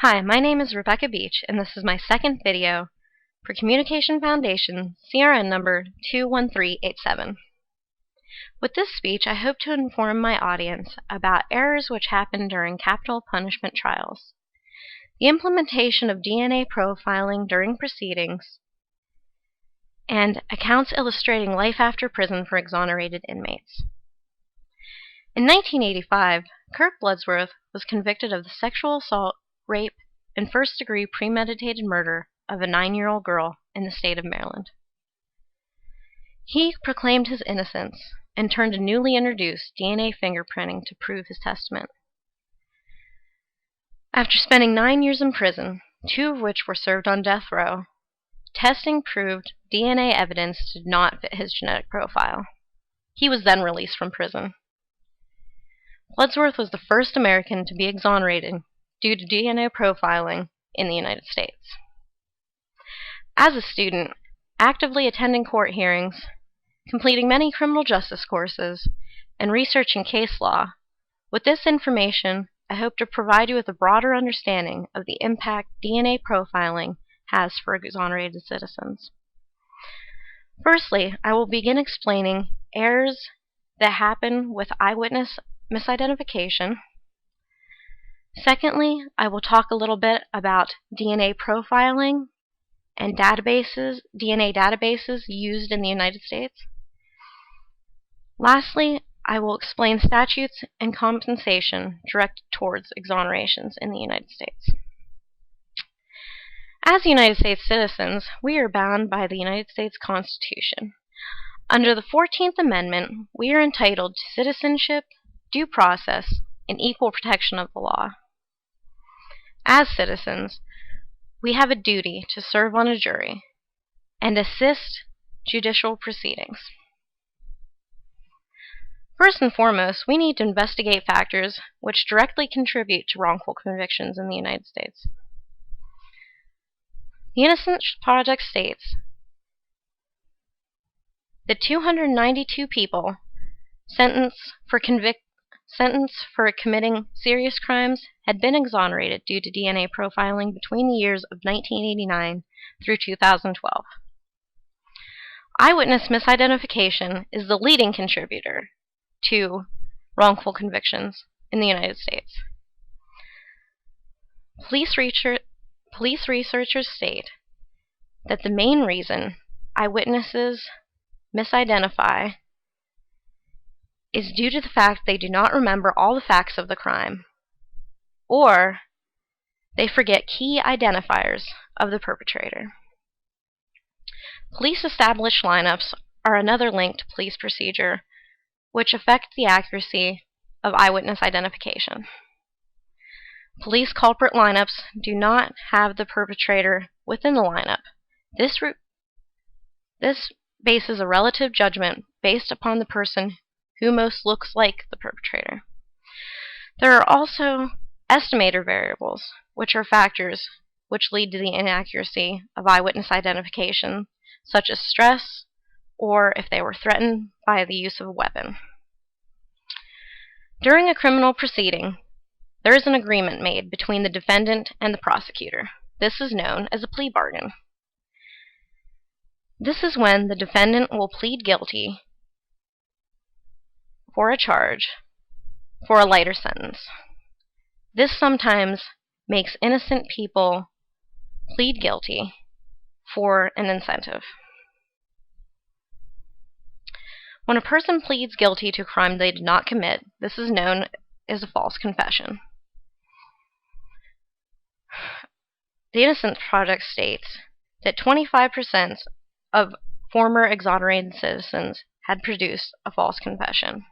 Hi, my name is Rebecca Beach, and this is my second video for Communication Foundation CRN number 21387. With this speech, I hope to inform my audience about errors which happen during capital punishment trials, the implementation of DNA profiling during proceedings, and accounts illustrating life after prison for exonerated inmates. In 1985, Kirk Bloodsworth was convicted of the sexual assault, rape, and first-degree premeditated murder of a 9-year-old girl in the state of Maryland. He proclaimed his innocence and turned to newly introduced DNA fingerprinting to prove his testament. After spending 9 years in prison, 2 of which were served on death row, testing proved DNA evidence did not fit his genetic profile. He was then released from prison. Bloodsworth was the first American to be exonerated due to DNA profiling in the United States. As a student, actively attending court hearings, completing many criminal justice courses, and researching case law, with this information, I hope to provide you with a broader understanding of the impact DNA profiling has for exonerated citizens. Firstly, I will begin explaining errors that happen with eyewitness misidentification. Secondly, I will talk a little bit about DNA profiling and DNA databases used in the United States. Lastly, I will explain statutes and compensation directed towards exonerations in the United States. As United States citizens, we are bound by the United States Constitution. Under the 14th Amendment, we are entitled to citizenship, due process, and equal protection of the law. As citizens, we have a duty to serve on a jury and assist judicial proceedings. First and foremost, we need to investigate factors which directly contribute to wrongful convictions in the United States. The Innocence Project states that 292 people sentenced for committing serious crimes had been exonerated due to DNA profiling between the years of 1989 through 2012. Eyewitness misidentification is the leading contributor to wrongful convictions in the United States. Police researchers state that the main reason eyewitnesses misidentify is due to the fact they do not remember all the facts of the crime, or they forget key identifiers of the perpetrator. Police established lineups are another link to police procedure which affect the accuracy of eyewitness identification. Police culprit lineups do not have the perpetrator within the lineup. This bases a relative judgment based upon the person who most looks like the perpetrator. There are also estimator variables, which are factors which lead to the inaccuracy of eyewitness identification, such as stress or if they were threatened by the use of a weapon. During a criminal proceeding, there is an agreement made between the defendant and the prosecutor. This is known as a plea bargain. This is when the defendant will plead guilty for a charge for a lighter sentence. This sometimes makes innocent people plead guilty for an incentive. When a person pleads guilty to a crime they did not commit, this is known as a false confession. The Innocence Project states that 25% of former exonerated citizens had produced a false confession.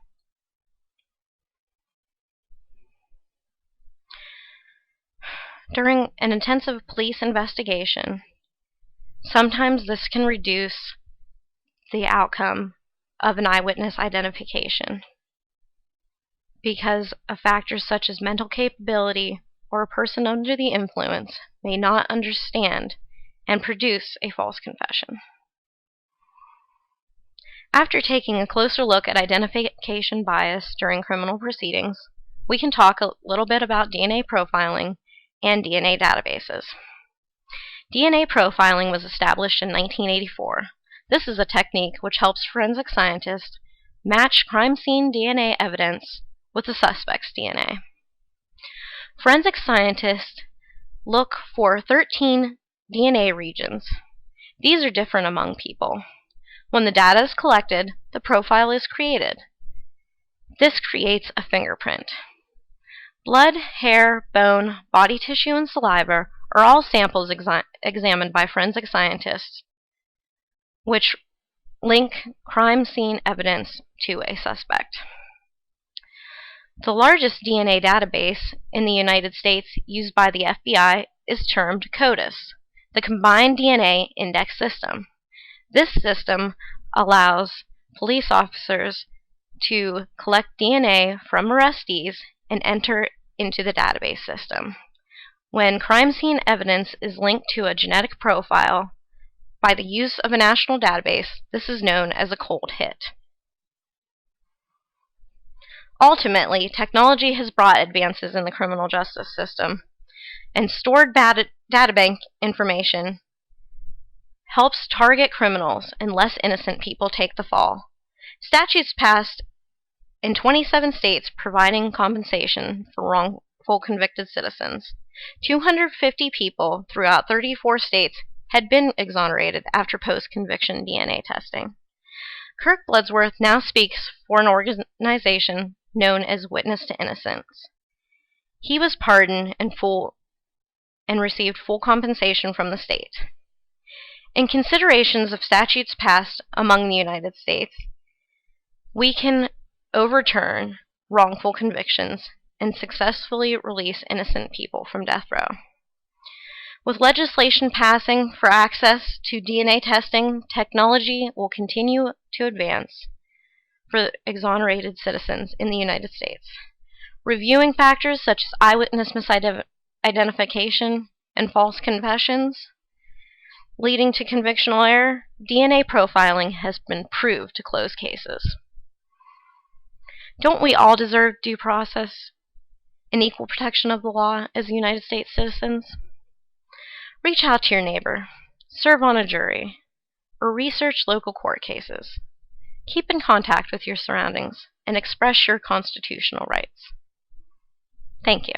During an intensive police investigation, sometimes this can reduce the outcome of an eyewitness identification because of factors such as mental capability or a person under the influence may not understand and produce a false confession. After taking a closer look at identification bias during criminal proceedings, we can talk a little bit about DNA profiling and DNA databases. DNA profiling was established in 1984. This is a technique which helps forensic scientists match crime scene DNA evidence with the suspect's DNA. Forensic scientists look for 13 DNA regions. These are different among people. When the data is collected, the profile is created. This creates a fingerprint. Blood, hair, bone, body tissue, and saliva are all samples examined by forensic scientists, which link crime scene evidence to a suspect. The largest DNA database in the United States used by the FBI is termed CODIS, the Combined DNA Index System. This system allows police officers to collect DNA from arrestees and enter into the database system. When crime scene evidence is linked to a genetic profile by the use of a national database, this is known as a cold hit. Ultimately, technology has brought advances in the criminal justice system, and stored databank information helps target criminals and less innocent people take the fall. Statutes passed in 27 states providing compensation for wrongful convicted citizens. 250 people throughout 34 states had been exonerated after post-conviction DNA testing. Kirk Bloodsworth now speaks for an organization known as Witness to Innocence. He was pardoned and received full compensation from the state. In considerations of statutes passed among the United States, we can overturn wrongful convictions and successfully release innocent people from death row. With legislation passing for access to DNA testing, technology will continue to advance for exonerated citizens in the United States. Reviewing factors such as eyewitness misidentification and false confessions leading to convictional error, DNA profiling has been proved to close cases. Don't we all deserve due process and equal protection of the law as United States citizens? Reach out to your neighbor, serve on a jury, or research local court cases. Keep in contact with your surroundings and express your constitutional rights. Thank you.